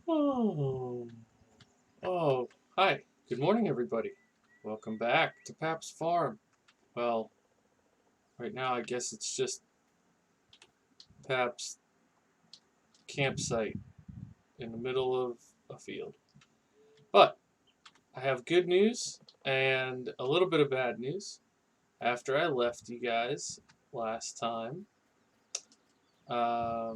Oh, oh, hi. Good morning, everybody. Welcome back to Pap's Farm. Well, right now I guess it's just Pap's campsite in the middle of a field. But I have good news and a little bit of bad news. After I left you guys last time, I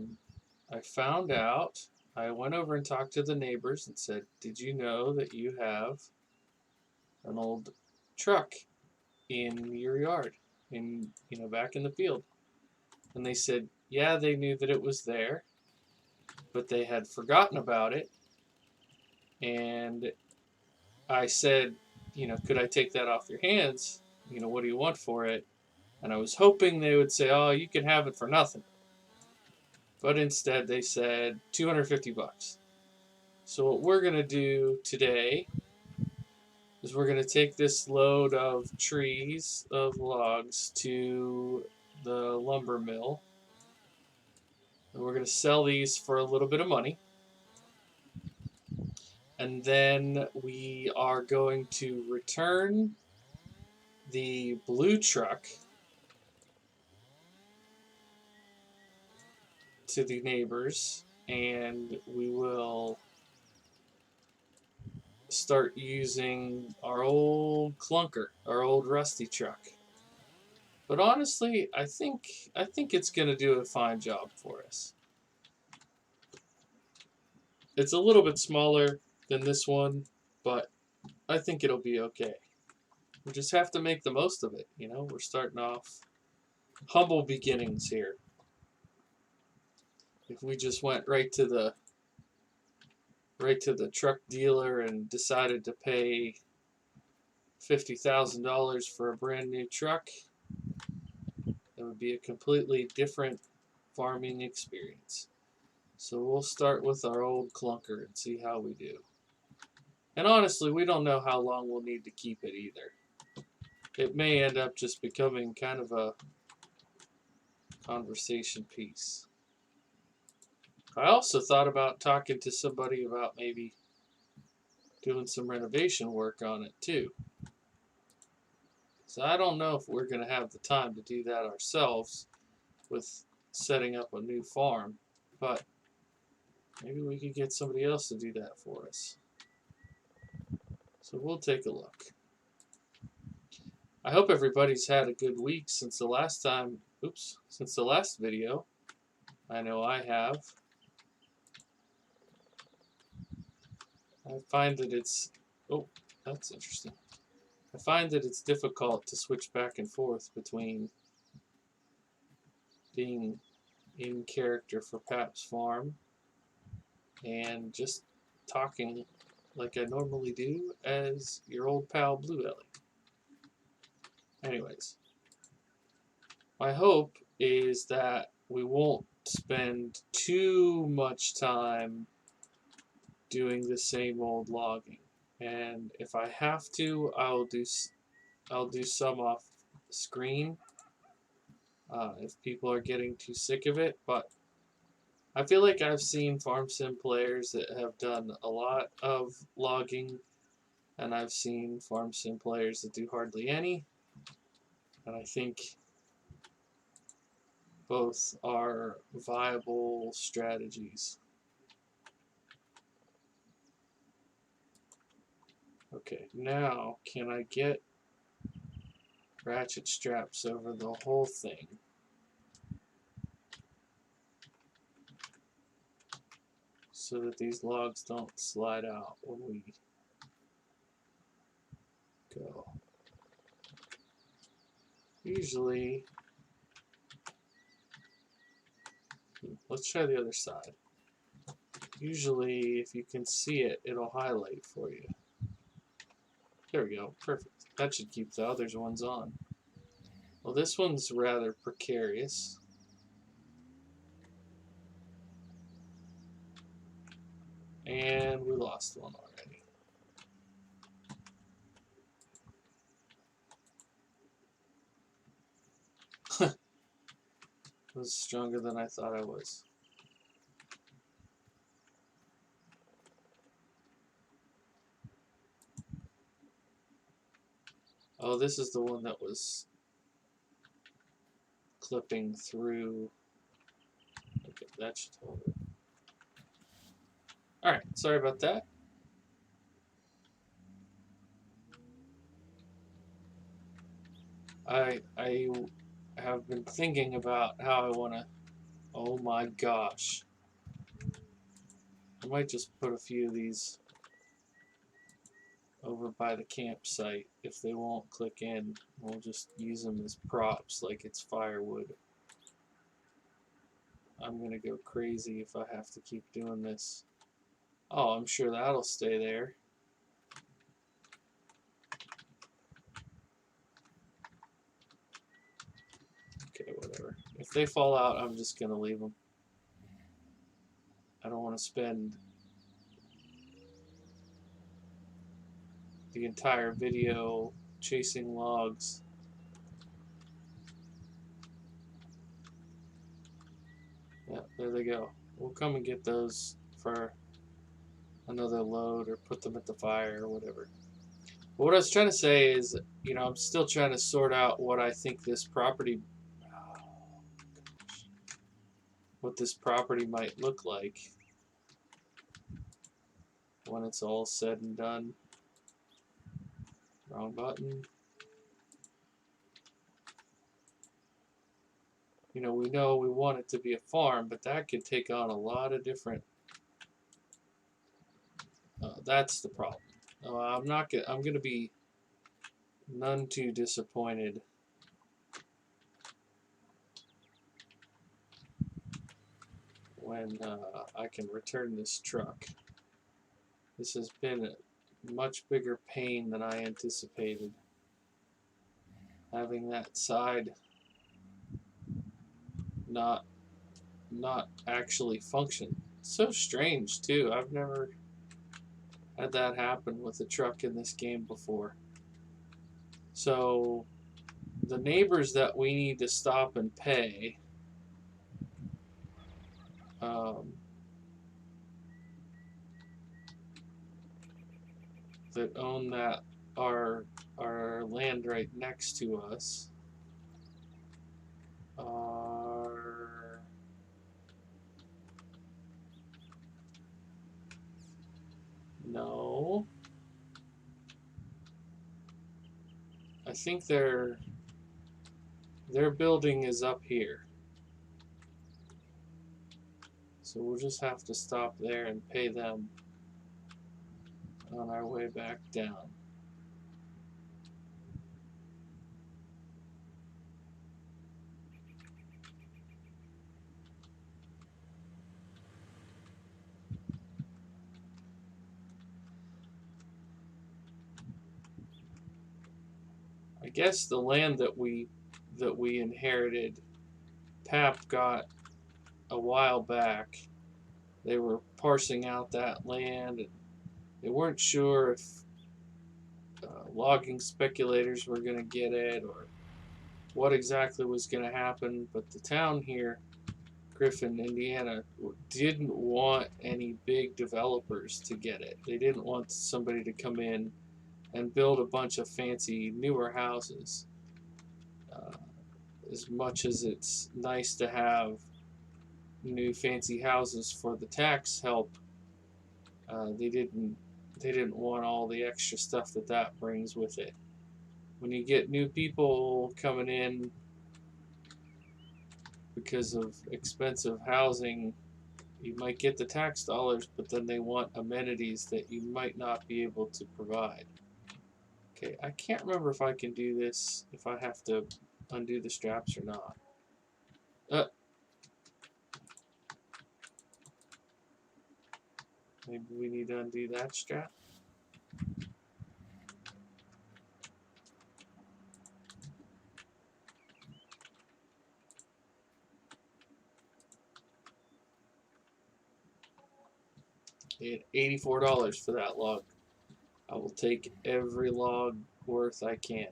found out. I went over and talked to the neighbors and said, "Did you know that you have an old truck in your yard, back in the field?" And they said, yeah, they knew that it was there, but they had forgotten about it. And I said, could I take that off your hands? What do you want for it? And I was hoping they would say, oh, you can have it for nothing. But instead they said $250. So what we're going to do today is we're going to take this load of trees, of logs, to the lumber mill. And we're going to sell these for a little bit of money. And then we are going to return the blue truck to the neighbors, and we will start using our old clunker, our old rusty truck. But honestly, I think it's going to do a fine job for us. It's a little bit smaller than this one, but I think it'll be okay. We just have to make the most of it. We're starting off humble beginnings here. If we just went right to the truck dealer and decided to pay $50,000 for a brand new truck, it would be a completely different farming experience. So we'll start with our old clunker and see how we do. And honestly, we don't know how long we'll need to keep it either. It may end up just becoming kind of a conversation piece. I also thought about talking to somebody about maybe doing some renovation work on it too. So I don't know if we're going to have the time to do that ourselves with setting up a new farm, but maybe we could get somebody else to do that for us. So we'll take a look. I hope everybody's had a good week since the last video. I know I have. I find that that's interesting. I find that it's difficult to switch back and forth between being in character for Pap's Farm and just talking like I normally do as your old pal Blue Ellie. Anyways, my hope is that we won't spend too much time doing the same old logging. And if I have to, I'll do some off screen if people are getting too sick of it. But I feel like I've seen farm sim players that have done a lot of logging, and I've seen farm sim players that do hardly any. And I think both are viable strategies. Okay, now can I get ratchet straps over the whole thing? So that these logs don't slide out when we go. Usually, let's try the other side. Usually, if you can see it, it'll highlight for you. There we go, perfect. That should keep the other ones on. Well, this one's rather precarious. And we lost one already. It was stronger than I thought I was. Oh, this is the one that was clipping through. Okay, that should hold it. Alright, sorry about that. I have been thinking about how I want to. Oh my gosh. I might just put a few of these over by the campsite. If they won't click in, we'll just use them as props like it's firewood. I'm gonna go crazy if I have to keep doing this. Oh, I'm sure that'll stay there. Okay, whatever. If they fall out, I'm just gonna leave them. I don't want to spend the entire video chasing logs. Yeah, there they go. We'll come and get those for another load or put them at the fire or whatever. But what I was trying to say is, you know, I'm still trying to sort out what I think this property, what this property might look like when it's all said and done. Wrong button. You know we want it to be a farm, but that could take on a lot of different. That's the problem. I'm not gonna. I'm gonna be none too disappointed when I can return this truck. This has been a much bigger pain than I anticipated. Having that side not actually function. It's so strange too. I've never had that happen with a truck in this game before. So the neighbors that we need to stop and pay that own that our land right next to us are no. I think their building is up here. So we'll just have to stop there and pay them on our way back down. I guess the land that we inherited, Pap got a while back. They were parsing out that land, and they weren't sure if logging speculators were going to get it or what exactly was going to happen. But the town here, Griffin, Indiana, didn't want any big developers to get it. They didn't want somebody to come in and build a bunch of fancy newer houses. As much as it's nice to have new fancy houses for the tax help, they didn't want all the extra stuff that brings with it. When you get new people coming in because of expensive housing, you might get the tax dollars, but then they want amenities that you might not be able to provide. Okay, I can't remember if I can do this, if I have to undo the straps or not. Maybe we need to undo that strap. Paid $84 for that log. I will take every log worth I can.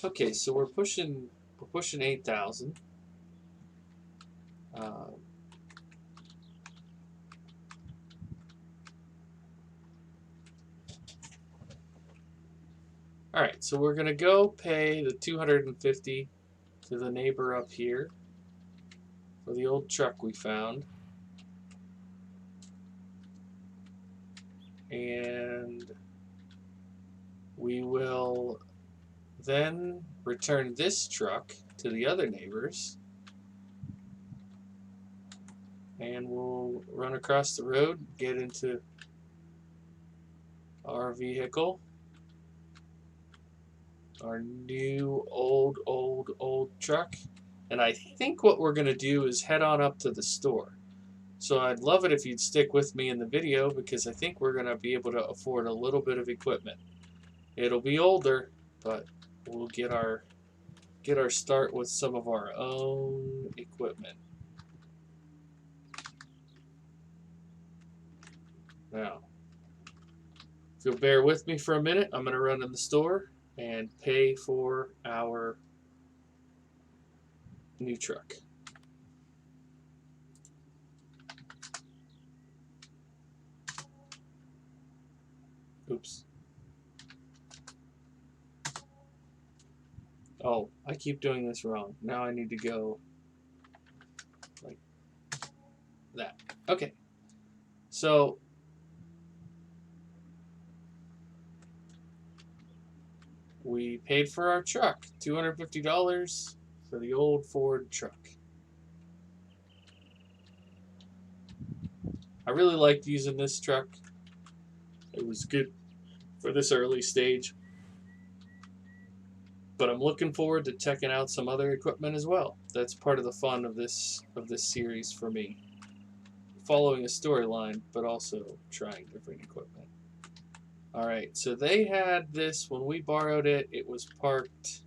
Okay, so we're pushing 8,000. Alright, so we're going to go pay the $250 to the neighbor up here for the old truck we found. And we will then return this truck to the other neighbors. And we'll run across the road, get into our vehicle. Our new old truck. And I think what we're going to do is head on up to the store. So I'd love it if you'd stick with me in the video, because I think we're going to be able to afford a little bit of equipment. It'll be older, but we'll get our start with some of our own equipment. Now, if you'll bear with me for a minute, I'm going to run in the store and pay for our new truck. Oops. Oh, I keep doing this wrong. Now I need to go like that. Okay. So we paid for our truck, $250 for the old Ford truck. I really liked using this truck. It was good for this early stage. But I'm looking forward to checking out some other equipment as well. That's part of the fun of this series for me. Following a storyline, but also trying different equipment. Alright, so they had this when we borrowed it. It was parked.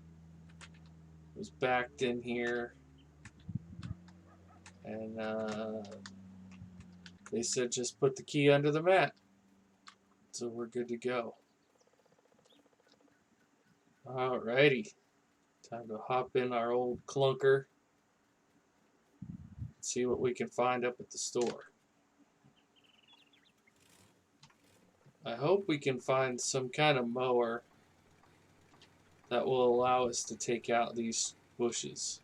It was backed in here. And they said just put the key under the mat. So we're good to go. Alrighty. Time to hop in our old clunker. See what we can find up at the store. I hope we can find some kind of mower that will allow us to take out these bushes.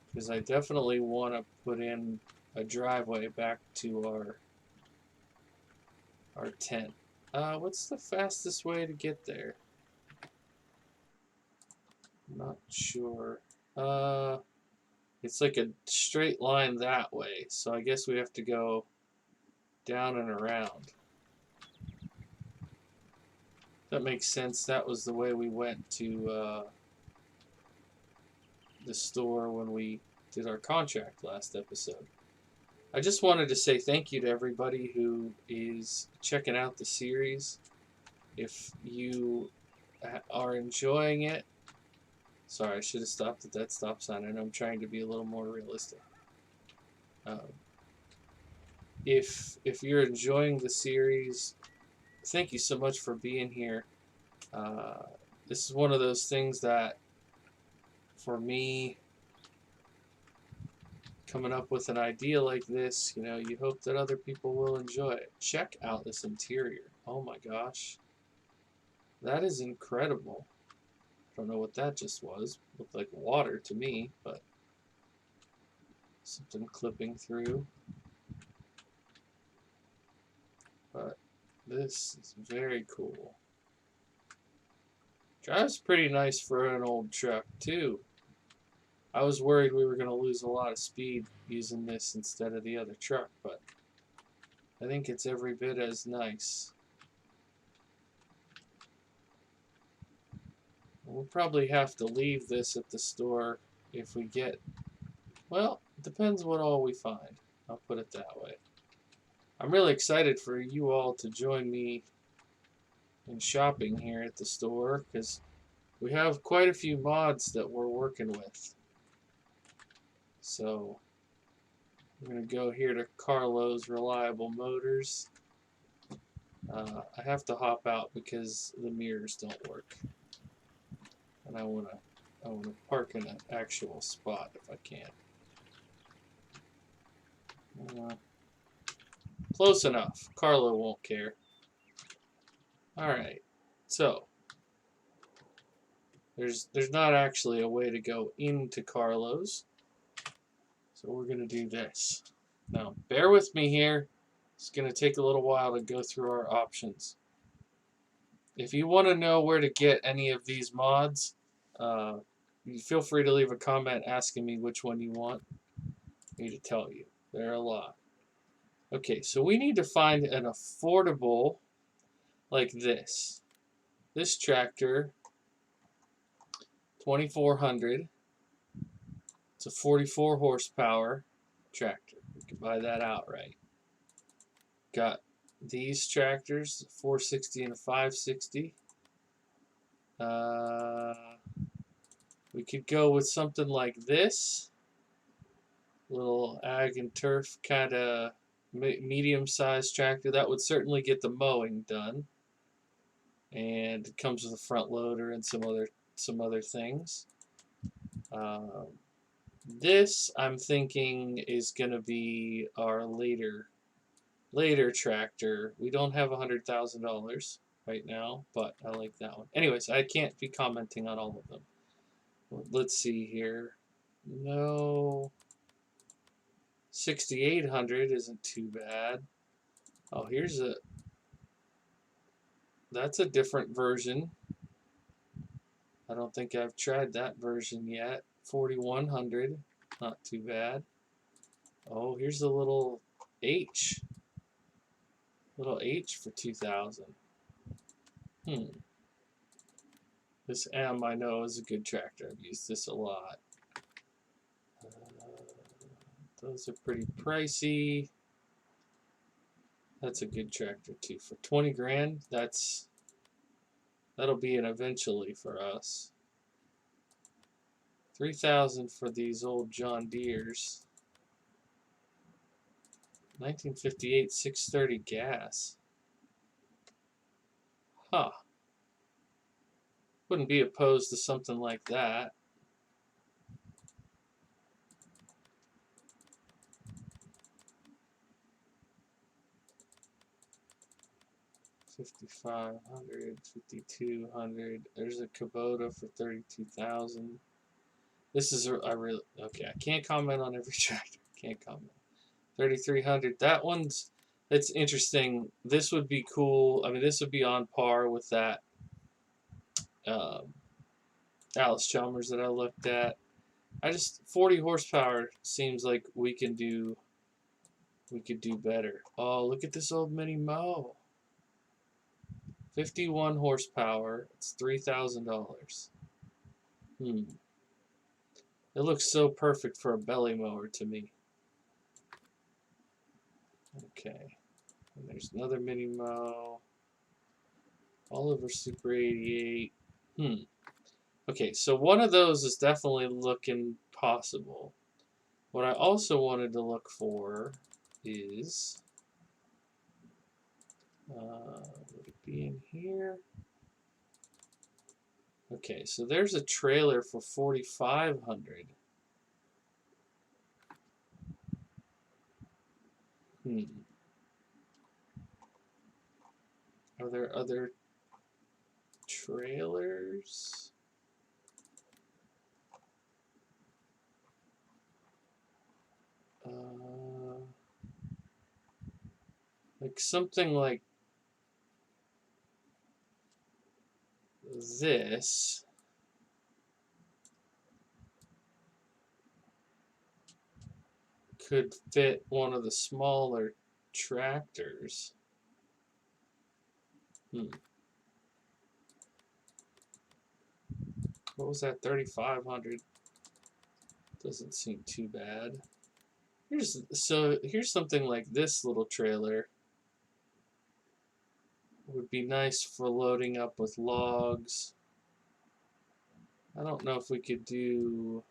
Because I definitely want to put in a driveway back to our tent. What's the fastest way to get there? I'm not sure. It's like a straight line that way, so I guess we have to go down and around. That makes sense. That was the way we went to the store when we did our contract last episode. I just wanted to say thank you to everybody who is checking out the series. If you are enjoying it, sorry, I should have stopped at that stop sign. I know I'm trying to be a little more realistic. If you're enjoying the series, thank you so much for being here. This is one of those things that, for me, coming up with an idea like this, you know, you hope that other people will enjoy it. Check out this interior. Oh my gosh. That is incredible. I don't know what that just was. Looked like water to me, but something clipping through. But this is very cool. Drives pretty nice for an old truck too. I was worried we were going to lose a lot of speed using this instead of the other truck, but I think it's every bit as nice. We'll probably have to leave this at the store if we get, well, it depends what all we find. I'll put it that way. I'm really excited for you all to join me in shopping here at the store, because we have quite a few mods that we're working with. So we're going to go here to Carlo's Reliable Motors. I have to hop out because the mirrors don't work. And I want to park in an actual spot if I can. Close enough. Carlo won't care. Alright, so There's not actually a way to go into Carlos. So we're going to do this. Now, bear with me here. It's going to take a little while to go through our options. If you want to know where to get any of these mods, you feel free to leave a comment asking me which one you want me to tell you. There are a lot. Okay, so we need to find an affordable like this. This tractor, 2400. It's a 44 horsepower tractor. We can buy that outright. Got these tractors, a 460 and a 560. We could go with something like this. Little ag and turf kind of medium-sized tractor. That would certainly get the mowing done. And it comes with a front loader and some other things. This I'm thinking is going to be our later tractor. We don't have $100,000 right now, but I like that one. Anyways, I can't be commenting on all of them. Let's see here. No, 6800 isn't too bad. Oh, that's a different version. I don't think I've tried that version yet. 4100, not too bad. Oh, here's a little H. Little H for 2000. This M I know is a good tractor. I've used this a lot. Those are pretty pricey. That's a good tractor too. For 20 grand, that'll be an eventually for us. 3,000 for these old John Deeres. 1958 630 gas. Huh. Wouldn't be opposed to something like that. $5,500, $5,200. There's a Kubota for 32,000. This is okay. I can't comment on every tractor. Can't comment. 3,300. That's interesting. This would be cool. I mean, this would be on par with that Alice Chalmers that I looked at. 40 horsepower seems like we could do better. Oh, look at this old mini mow. 51 horsepower. It's $3,000. It looks so perfect for a belly mower to me. Okay. And there's another mini mow. Oliver Super 88. Okay, so one of those is definitely looking possible. What I also wanted to look for is, would it be in here? Okay, so there's a trailer for 4,500. Are there other trailers? Like something like this. Could fit one of the smaller tractors. What was that? 3,500. Doesn't seem too bad. Here's something like this little trailer. Would be nice for loading up with logs. I don't know if we couldn't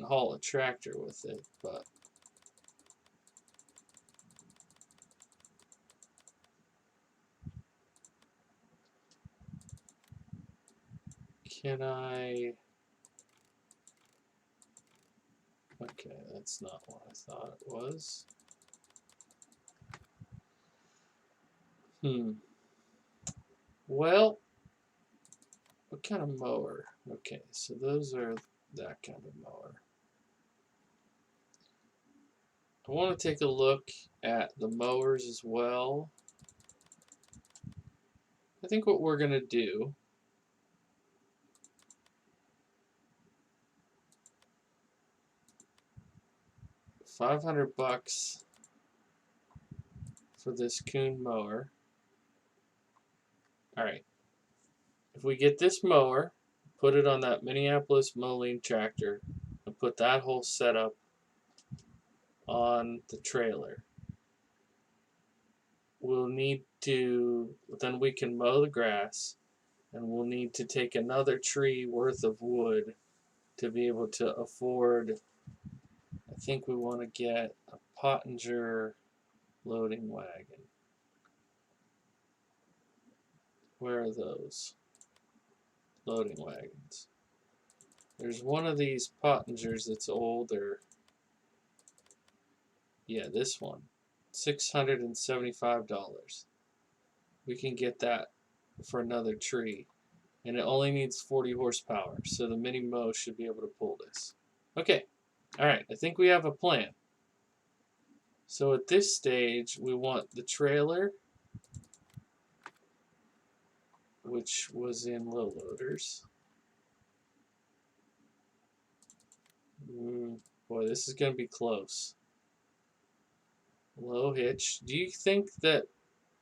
haul a tractor with it, but can I? Okay, that's not what I thought it was. Well, What kind of mower? Okay, so those are that kind of mower. I want to take a look at the mowers as well. I think what we're going to do $500 for this Kuhn mower. All right. If we get this mower, put it on that Minneapolis Moline tractor, and put that whole setup on the trailer, we'll need to, then we can mow the grass, and we'll need to take another tree worth of wood to be able to afford. I think we want to get a Pottinger loading wagon. Where are those loading wagons? There's one of these Pottingers that's older. Yeah, this one. $675. We can get that for another tree. And it only needs 40 horsepower, so the mini mow should be able to pull this. Okay, alright, I think we have a plan. So at this stage, we want the trailer, which was in low loaders. Boy, this is going to be close. Low hitch. Do you think that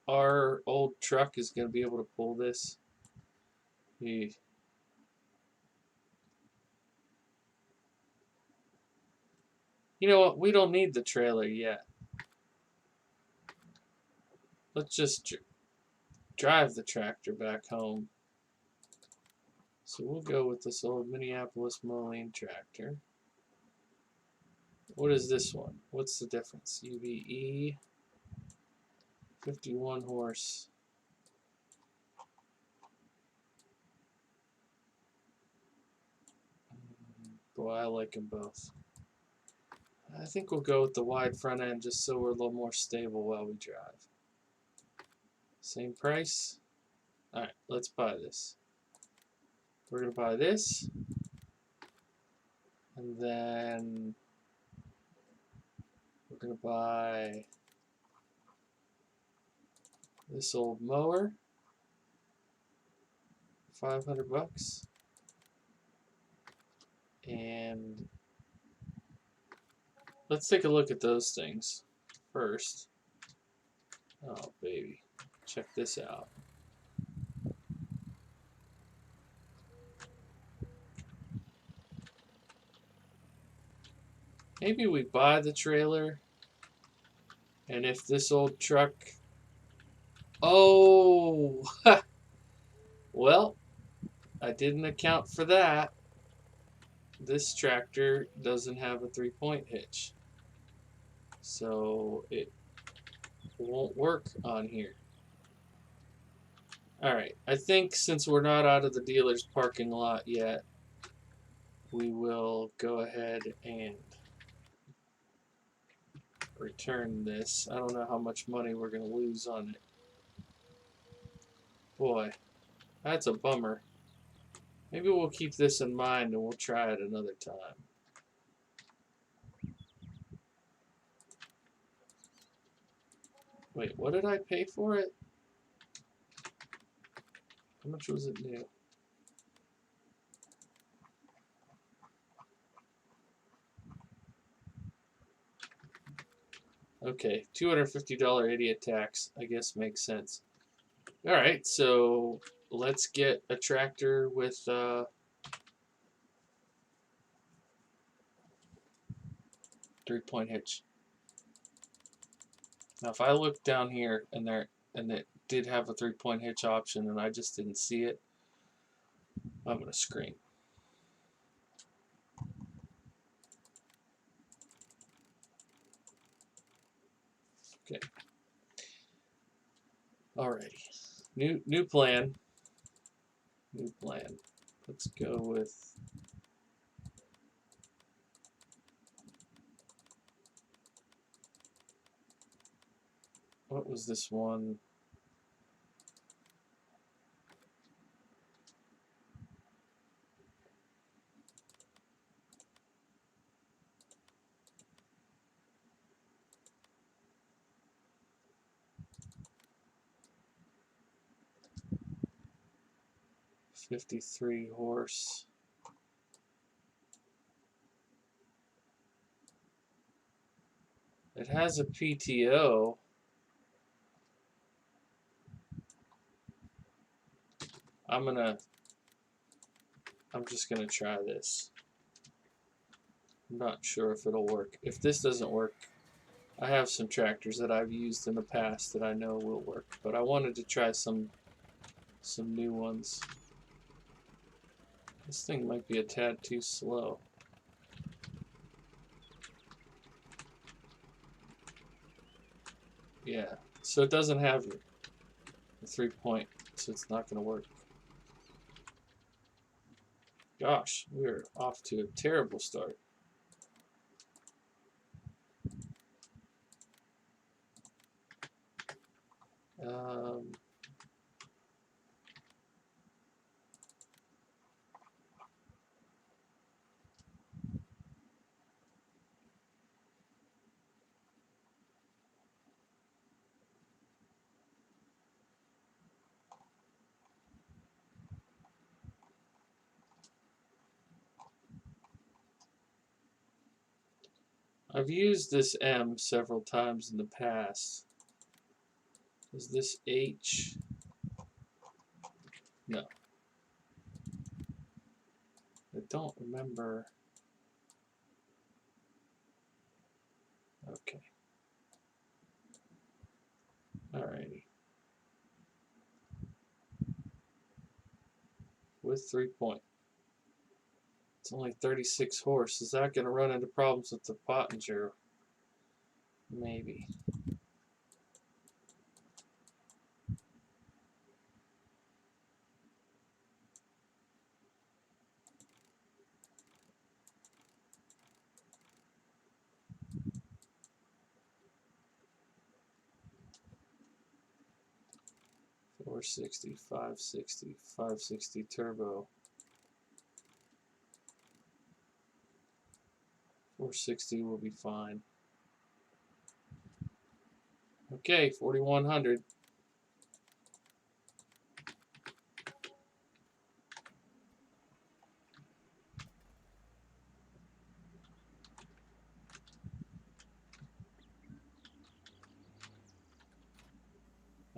our old truck is going to be able to pull this? You know what? We don't need the trailer yet. Let's just drive the tractor back home. So we'll go with this old Minneapolis Moline tractor. What is this one? What's the difference? UVE, 51 horse. Boy, I like them both. I think we'll go with the wide front end just so we're a little more stable while we drive. Same price. Alright, let's buy this. We're going to buy this. And then we're going to buy this old mower. $500. And let's take a look at those things first. Oh, baby. Check this out. Maybe we buy the trailer, and if this old truck... Oh! Well, I didn't account for that. This tractor doesn't have a 3-point hitch, so it won't work on here. Alright, I think since we're not out of the dealer's parking lot yet, we will go ahead and return this. I don't know how much money we're going to lose on it. Boy, that's a bummer. Maybe we'll keep this in mind and we'll try it another time. Wait, what did I pay for it? How much was it new? Okay, $250 idiot tax, I guess makes sense. Alright, so let's get a tractor with 3-point hitch. Now if I look down here and it did have a 3-point hitch option and I just didn't see it, I'm gonna scream. Okay. Alrighty. New plan. New plan. Let's go with what was this one? 53 horse. It has a PTO. I'm just gonna try this. I'm not sure if it'll work. If this doesn't work, I have some tractors that I've used in the past that I know will work, but I wanted to try some new ones. This thing might be a tad too slow. Yeah, so it doesn't have the 3-point, so it's not going to work. Gosh, we're off to a terrible start. I've used this M several times in the past. Is this H? No. I don't remember. Okay. Alrighty. With 3-point. It's only 36 horse. Is that going to run into problems with the Pottinger? Maybe. $460, $560, $560 turbo. $460 will be fine. Okay, 4,100.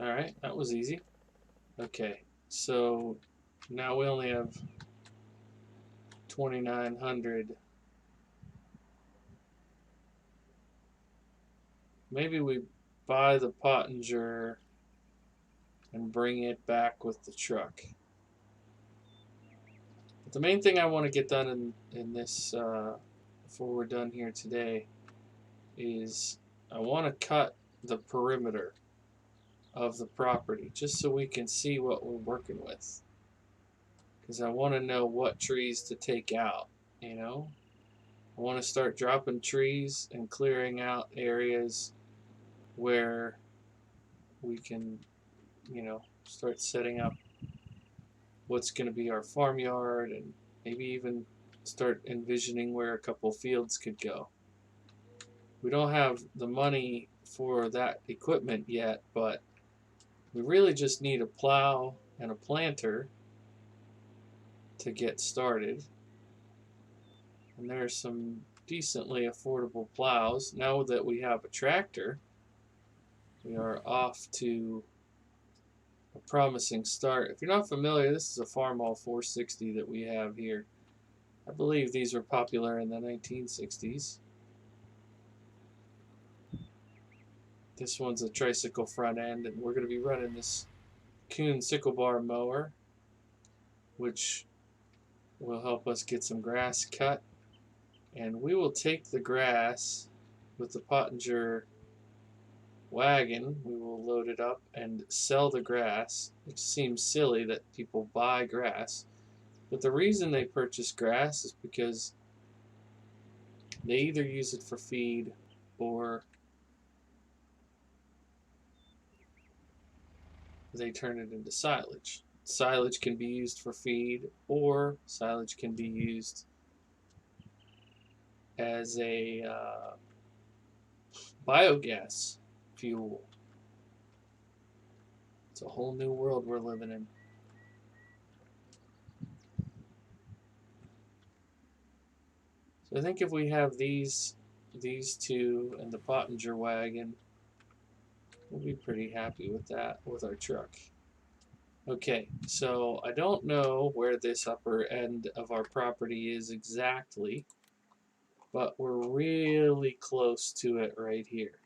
Alright, that was easy. Okay, so now we only have 2,900. Maybe we buy the Pottinger and bring it back with the truck. But the main thing I want to get done in this, before we're done here today, is I want to cut the perimeter of the property just so we can see what we're working with. Because I want to know what trees to take out, you know? I want to start dropping trees and clearing out areas where we can, you know, start setting up what's going to be our farmyard, and maybe even start envisioning where a couple fields could go. We don't have the money for that equipment yet, but we really just need a plow and a planter to get started. And there are some decently affordable plows. Now that we have a tractor, we are off to a promising start. If you're not familiar, this is a Farmall 460 that we have here. I believe these were popular in the 1960s. This one's a tricycle front end, and we're going to be running this Kuhn sickle bar mower, which will help us get some grass cut. And we will take the grass with the Pottinger wagon. We will load it up and sell the grass. It seems silly that people buy grass, but the reason they purchase grass is because they either use it for feed or they turn it into silage. Silage can be used for feed, or silage can be used as a biogas fuel. It's a whole new world we're living in. I think if we have these two and the Pottinger wagon, we'll be pretty happy with that with our truck. Okay, so I don't know where this upper end of our property is exactly, but we're really close to it right here.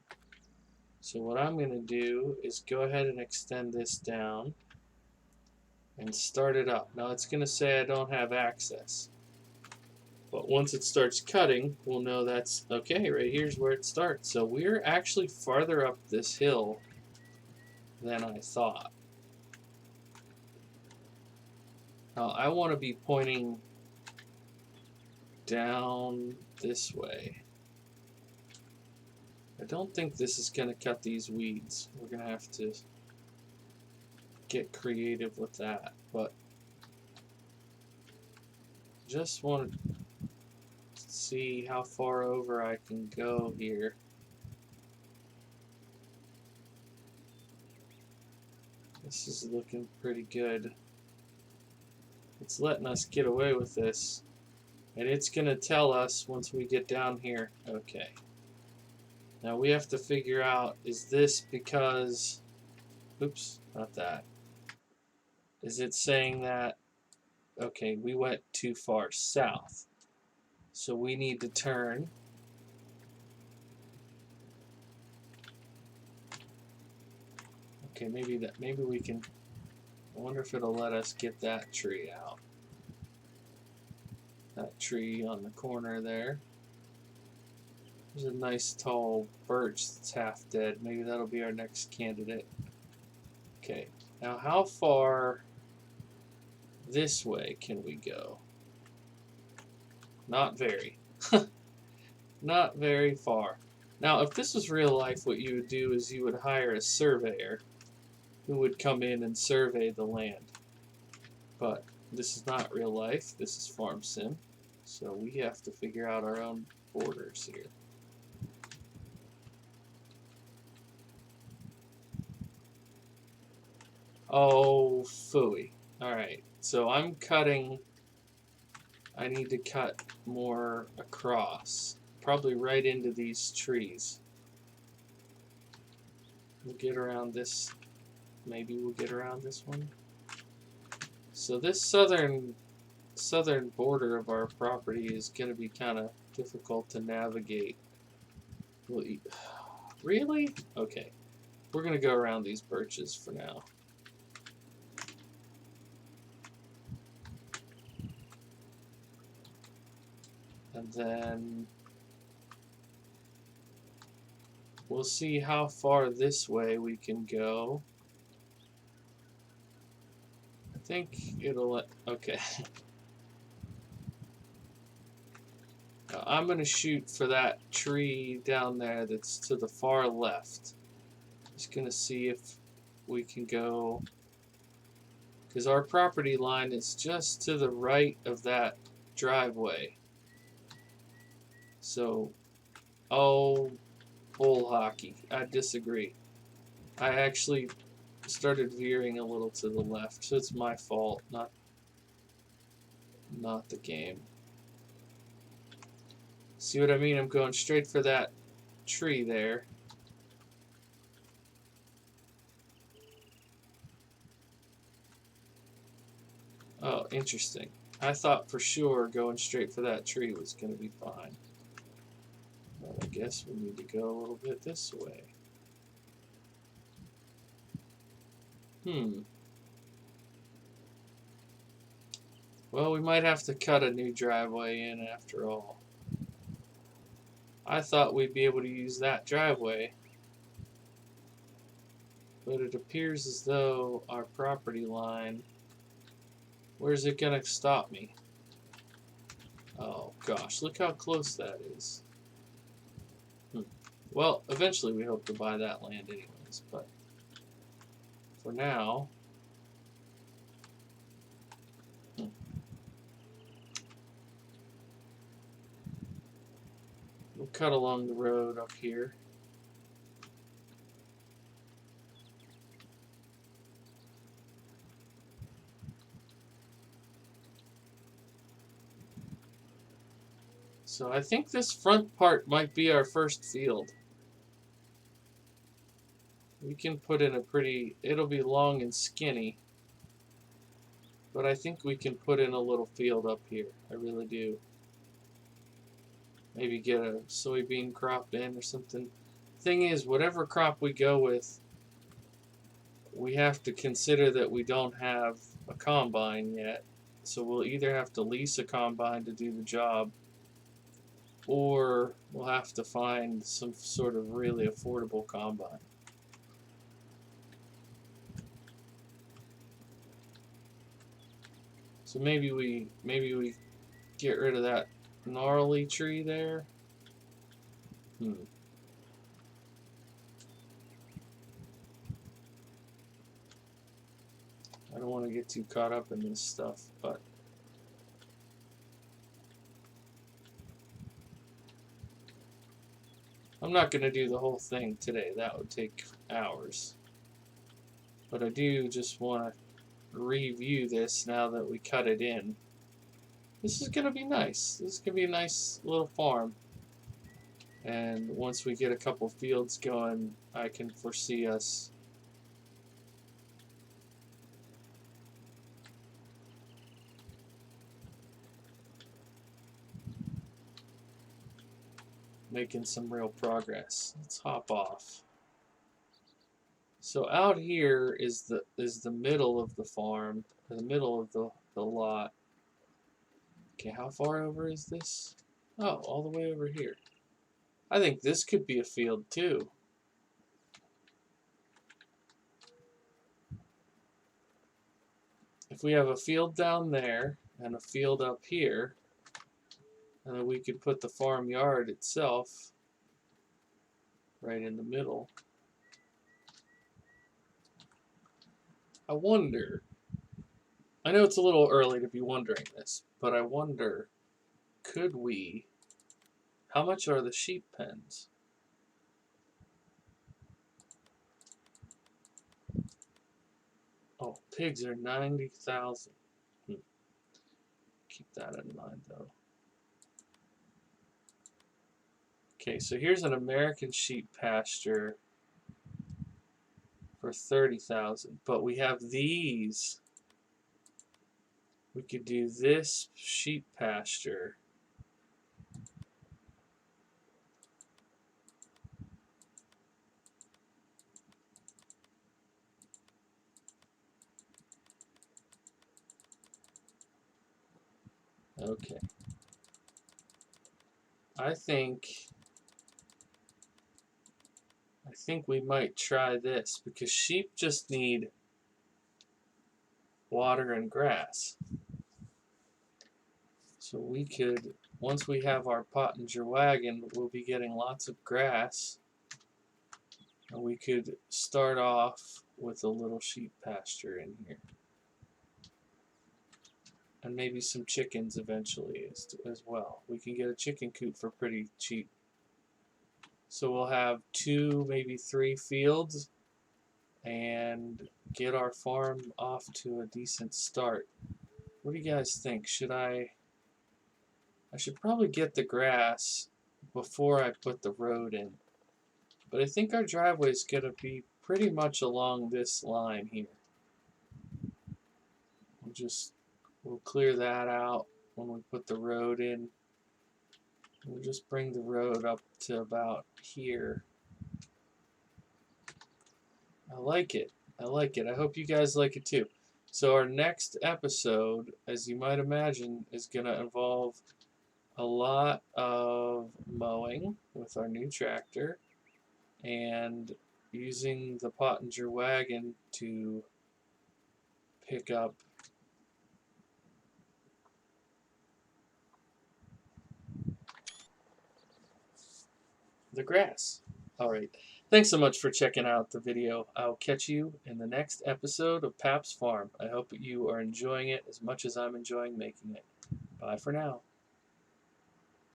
So what I'm going to do is go ahead and extend this down and start it up. Now it's going to say I don't have access. But once it starts cutting, we'll know that's okay, right here's where it starts. So we're actually farther up this hill than I thought. Now I want to be pointing down this way. I don't think this is going to cut these weeds. We're going to have to get creative with that. But just want to see how far over I can go here. This is looking pretty good. It's letting us get away with this. And it's going to tell us once we get down here. Okay. Now we have to figure out, is this because... Oops, not that. Is it saying that, okay, we went too far south. So we need to turn. Okay, maybe we can... I wonder if it'll let us get that tree out. That tree on the corner there. There's a nice tall birch that's half dead. Maybe that'll be our next candidate. Okay, now how far this way can we go? Not very. Not very far. Now, if this was real life, what you would do is you would hire a surveyor who would come in and survey the land. But this is not real life. This is Farm Sim. So we have to figure out our own borders here. Oh, phooey. Alright, so I'm cutting... I need to cut more across. Probably right into these trees. We'll get around this. Maybe we'll get around this one. So this southern border of our property is going to be kind of difficult to navigate. Really? Okay. We're going to go around these birches for now. And then we'll see how far this way we can go. I think it'll let... Okay. I'm going to shoot for that tree down there that's to the far left. Just going to see if we can go... Because our property line is just to the right of that driveway. So, oh, bull hockey. I disagree. I actually started veering a little to the left, so it's my fault, not the game. See what I mean? I'm going straight for that tree there. Oh, interesting. I thought for sure going straight for that tree was going to be fine. Well, I guess we need to go a little bit this way. Well, we might have to cut a new driveway in after all. I thought we'd be able to use that driveway. But it appears as though our property line... Where's it going to stop me? Oh, gosh. Look how close that is. Well, eventually we hope to buy that land anyways, but for now... We'll cut along the road up here. So I think this front part might be our first field. We can put in a pretty, it'll be long and skinny, but I think we can put in a little field up here. I really do. Maybe get a soybean crop in or something. Thing is, whatever crop we go with, we have to consider that we don't have a combine yet. So we'll either have to lease a combine to do the job, or we'll have to find some sort of really affordable combine. So maybe we get rid of that gnarly tree there. I don't want to get too caught up in this stuff, but I'm not going to do the whole thing today. That would take hours. But I do just want to review this now that we cut it in. This is going to be nice. This is going to be a nice little farm. And once we get a couple fields going, I can foresee us making some real progress. Let's hop off. So out here is the middle of the farm, or the middle of the lot. Okay, how far over is this? Oh, all the way over here. I think this could be a field too. If we have a field down there and a field up here, and then we could put the farmyard itself right in the middle. I wonder, I know it's a little early to be wondering this, but I wonder, could we, how much are the sheep pens? Oh, pigs are 90,000. Keep that in mind though. Okay, so here's an American sheep pasture for 30,000, but we have these. We could do this sheep pasture. Okay. I think we might try this because sheep just need water and grass. So we could, once we have our Pottinger wagon, we'll be getting lots of grass. And we could start off with a little sheep pasture in here. And maybe some chickens eventually as well. We can get a chicken coop for pretty cheap. So we'll have 2, maybe 3 fields and get our farm off to a decent start. What do you guys think? I should probably get the grass before I put the road in. But I think our driveway is going to be pretty much along this line here. We'll clear that out when we put the road in. We'll just bring the road up to about here. I like it. I like it. I hope you guys like it too. So our next episode, as you might imagine, is going to involve a lot of mowing with our new tractor and using the Pottinger wagon to pick up the grass. Alright, thanks so much for checking out the video. I'll catch you in the next episode of Pap's Farm. I hope you are enjoying it as much as I'm enjoying making it. Bye for now.